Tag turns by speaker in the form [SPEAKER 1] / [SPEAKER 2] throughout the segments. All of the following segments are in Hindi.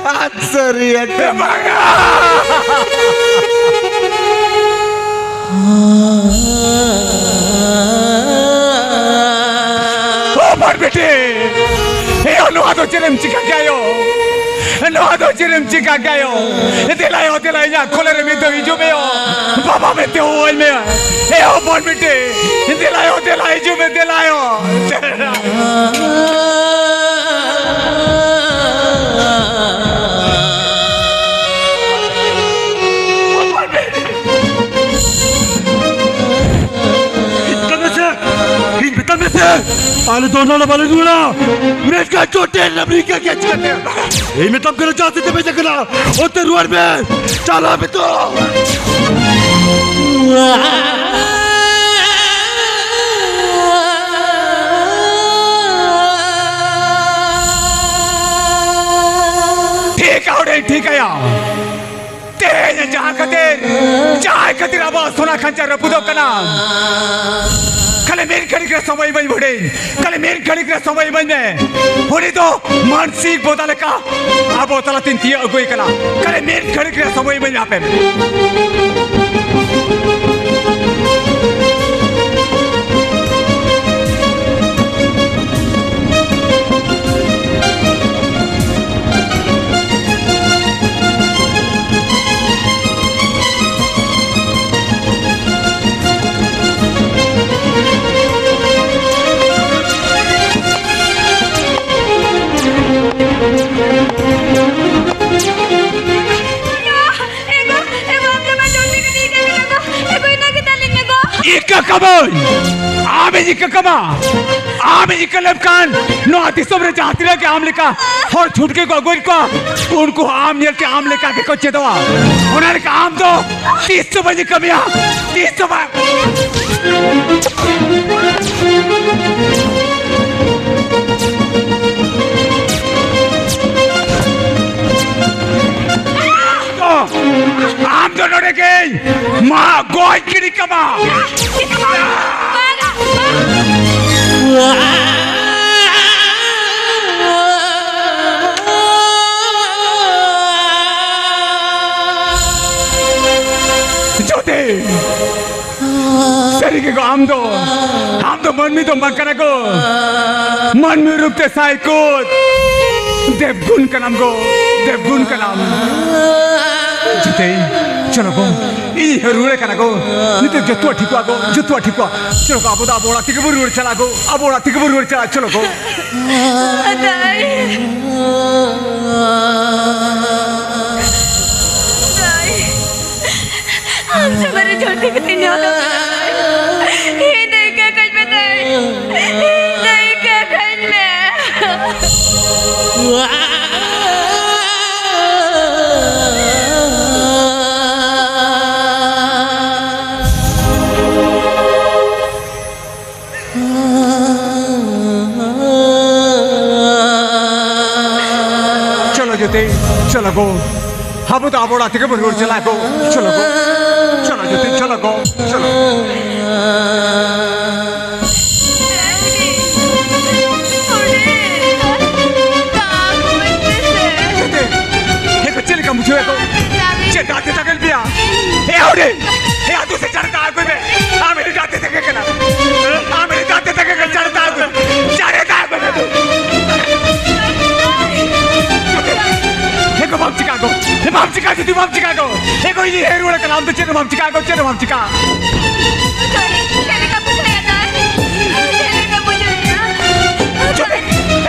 [SPEAKER 1] Sorry,
[SPEAKER 2] बेटे अनुवादो चिरम चिका गयो अनुवादो चिरम चिका गयो दिलायो दिलाया खोले रे मितो इजो में बाबा में ते ओल में ए ओ बोल बेटे दिलायो दिलायो इजो में दिलायो
[SPEAKER 3] आले दोनों ना बाले दूना मेरे का चोटे लबरी का क्या चलते ये मैं तब करना चाहते थे बेटे करा ओते रुआर में चला भी तो
[SPEAKER 2] ठीक है यार तेरे जहाँ कतेर अब सोना खंचर रपुदो कना कले मेरी खड़ी के समय में बढ़े कले मेरी खड़ी के समय में बढ़े तो मानसिक बोतल का अब बोतल तीन तिया अगुई कला कले मेरी खड़ी के समय में यहाँ पे नो आती सोबरे चाहती रहे कि आम लिखा और छुटके को अगुर को उनको आम नियल के आम लेकर के कोचे दवा उन्होंने कहा आम दो 300 बजे कमिया 300 आम दोनों ने गई माँ गोई की कमा जोते सरी को आम दो मन में तो मकना को मन में रुकते साइको देवगुण का नाम जोते चलो गो ये रूड़े का नागो नित्य जत्वा ठीक हुआ चलो को अब बोला तिक बुरुड़ चला गो अब बोला तिक बुरुड़ चला चलो गो
[SPEAKER 4] हम तुम्हारे छोटे कितने न्याय ये नहीं क्या कुछ बताए नहीं क्या कुछ में
[SPEAKER 2] चलो जोते चलो गो अब तो अब तिक बुरुड़ चला गो चलो गो चलो जोते चलो गो चलो चल का मुझे को दाते तक बिया ए औरे ए आदू से चढ़ता है कोई में आ मेरे दाते तक के ना आ मेरे दाते तक के चढ़ता है चढ़ता है कोई हे को बाप चिकागो तू बाप चिकागो हे को ये हेरू वाला नाम तो चलो बाप चिकागो चलो बाप चिका चले का पूछ ले आता है चले का पूछ ले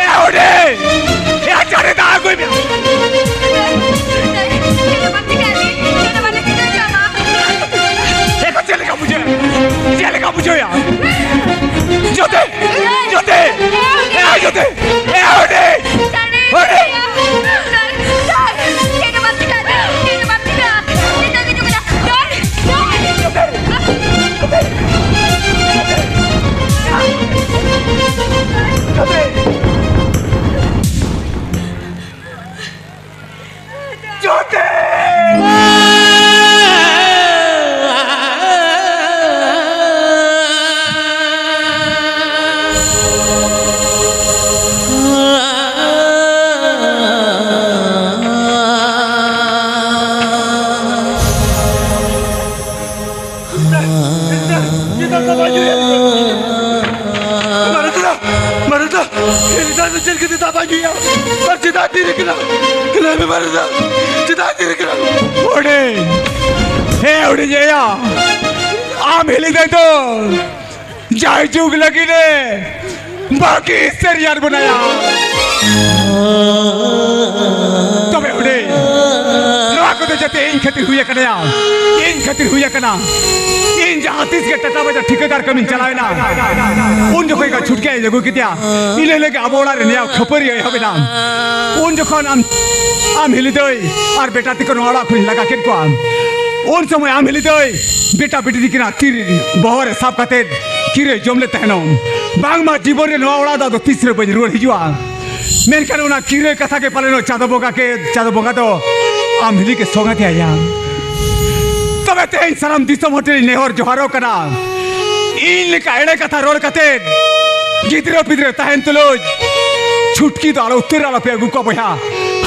[SPEAKER 2] ए औरे ए आ चढ़ता है कोई में मुझे यार जोते जोते जोते
[SPEAKER 3] kita tak baju ya. Tercita diri kita. Kenapa berada? Cita diri kita.
[SPEAKER 2] ओडे हे ओडे जया आम हिली दे तो जाय जुग लगी ने बाकी सरियार बनाया तबे ओडे नवा को तो जते इन खातिर हुई करना इन जातिस के टटा बजा ठेकेदार कमिन चलावे ना उन जो कोई का छूट गया जगह कित्या इले लेके अबोड़ा रे नया खबर ये हबे ना उन जो खान आम हिली दोई और बेटा तिको नोड़ा खुल लगा के को उन समय आम हिली दोई बेटा बेटी दिकिना तीर बहरे साफ काते किरे जमले तहनो बांग मा जीवन रे नोड़ा दा तो तीसरे बजे रोड हिजुआ मेन करे उना किरे कथा के पाले नो चादो बोगा तो आम हिली के सोगा थे आया तबे ते सलाम दिसम होटल नेहर जोहारो कना इन का एड़े कथा रोड कते गिदरे पिदरे तहन तुलो छुटकी तो आलो उत्तर आलो पे गुको बया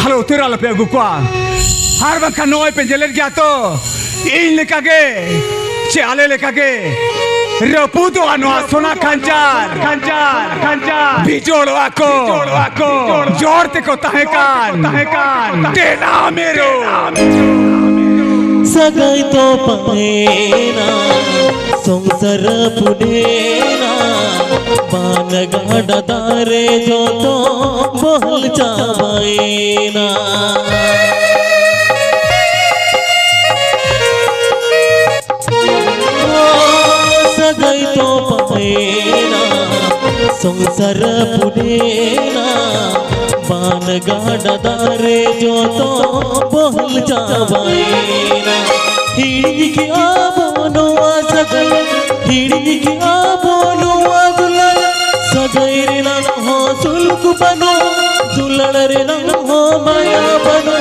[SPEAKER 2] हालो उत्तर आलो पे गुको हार बखा नोय पे जेलर गया तो इन लेकागे चे आले लेकागे रपूतो अनवा सोना खंजार बिजोड़वा को जोड़ते को तहकान तेना मेरो
[SPEAKER 1] सगाई तो पनेना संसार पुनेना पान गाड़ा दारे जो तो बोल जावाएना सगाई तो पनेना संसार पुनेना पान गाड़ा दारे जो तो बोल जावाएना हिड़ी की आबोनो सगाई हिड़ी की आबोनो दुल्हन सगाई रे ना हो सुल्क बनो दुल्हन रे ना हो माया बनो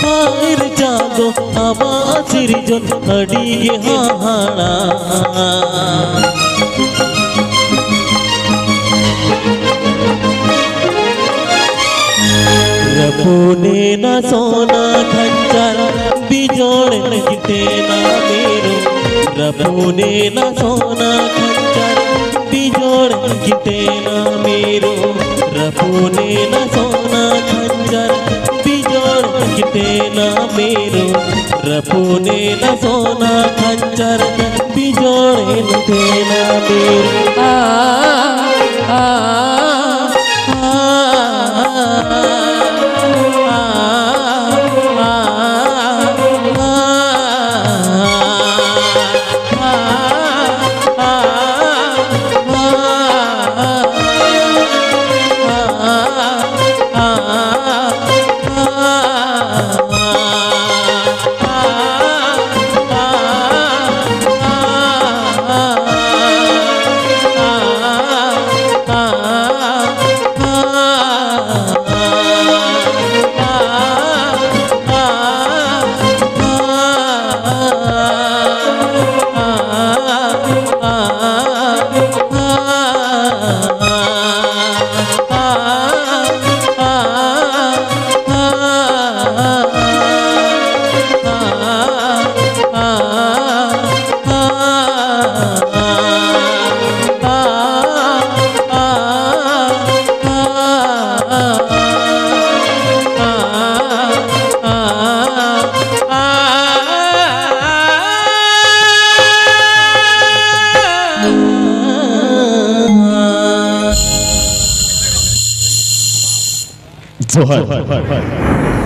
[SPEAKER 1] हार जागो आवा सिरजो अड़ी हाहाड़ा रपूने ना सोना खंजर बिजोड़े न गिटे ना मेरो रपूने ना सोना खंजर बिजोड़े न गिटे ना मेरो रपूने ना सोना खंजर बिजोड़े न गिटे ना मेरो रपूने ना सोना खंजर बिजोड़े न गिटे ना मेरो जोहर